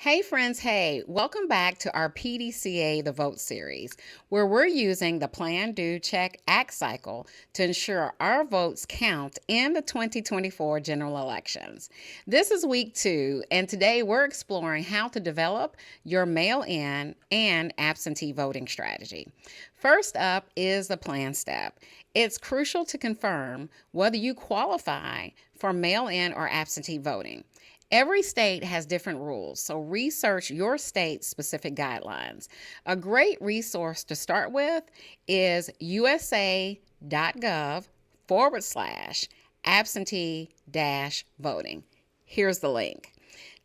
Hey friends, hey, welcome back to our PDCA The Vote series, where we're using the Plan, Do, Check, Act cycle to ensure our votes count in the 2024 general elections. This is week 2, and today we're exploring how to develop your mail-in and absentee voting strategy. First up is the plan step. It's crucial to confirm whether you qualify for mail-in or absentee voting. Every state has different rules, so research your state's specific guidelines. A great resource to start with is usa.gov/absentee-voting. Here's the link.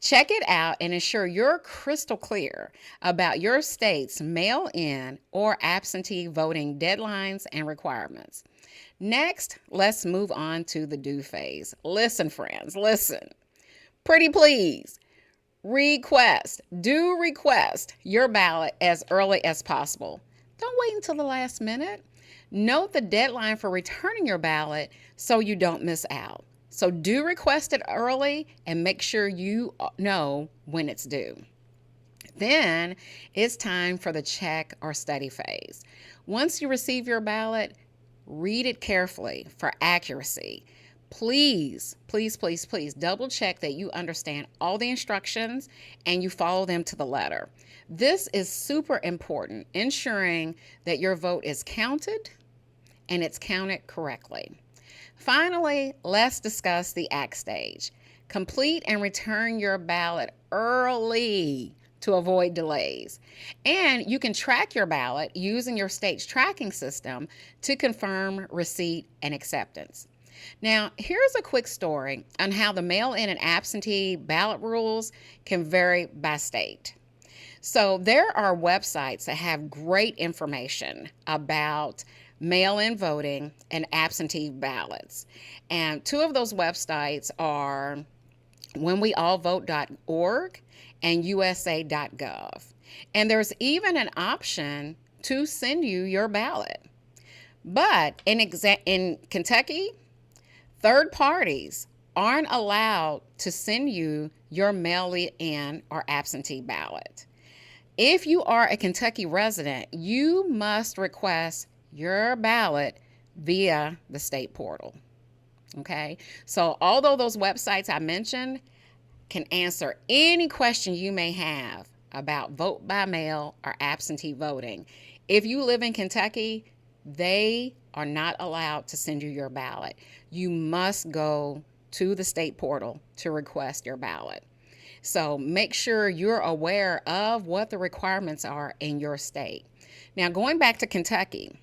Check it out and ensure you're crystal clear about your state's mail-in or absentee voting deadlines and requirements. Next, let's move on to the do phase. Listen, friends, listen. Pretty please, request your ballot as early as possible. Don't wait until the last minute. Note the deadline for returning your ballot so you don't miss out. So do request it early and make sure you know when it's due. Then it's time for the check or study phase. Once you receive your ballot, read it carefully for accuracy. Please double check that you understand all the instructions and you follow them to the letter. This is super important, ensuring that your vote is counted and it's counted correctly. Finally, let's discuss the act stage. Complete and return your ballot early to avoid delays. And you can track your ballot using your state's tracking system to confirm receipt and acceptance. Now, here's a quick story on how the mail-in and absentee ballot rules can vary by state. So there are websites that have great information about mail-in voting and absentee ballots. And two of those websites are whenweallvote.org and usa.gov. And there's even an option to send you your ballot. But in Kentucky, third parties aren't allowed to send you your mail-in or absentee ballot. If you are a Kentucky resident, you must request your ballot via the state portal. Okay, so although those websites I mentioned can answer any question you may have about vote by mail or absentee voting, if you live in Kentucky, they are not allowed to send you your ballot. You must go to the state portal to request your ballot. So make sure you're aware of what the requirements are in your state. Now, going back to Kentucky,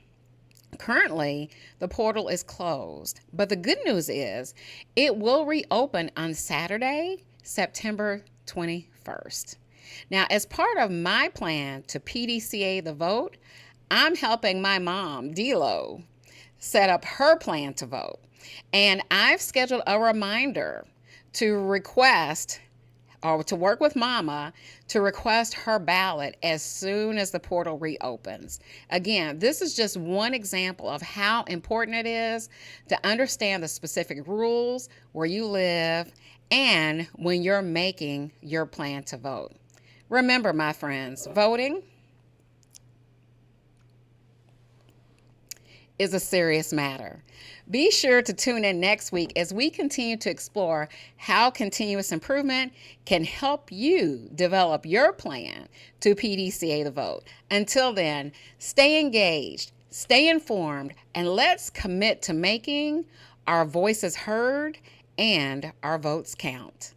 currently the portal is closed, but the good news is it will reopen on Saturday, September 21st. Now, as part of my plan to PDCA the vote, I'm helping my mom, Delo, set up her plan to vote. And I've scheduled a reminder to request or to work with Mama to request her ballot as soon as the portal reopens. Again, this is just one example of how important it is to understand the specific rules where you live and when you're making your plan to vote. Remember, my friends, voting is a serious matter. Be sure to tune in next week as we continue to explore how continuous improvement can help you develop your plan to PDCA the vote. Until then, stay engaged, stay informed, and let's commit to making our voices heard and our votes count.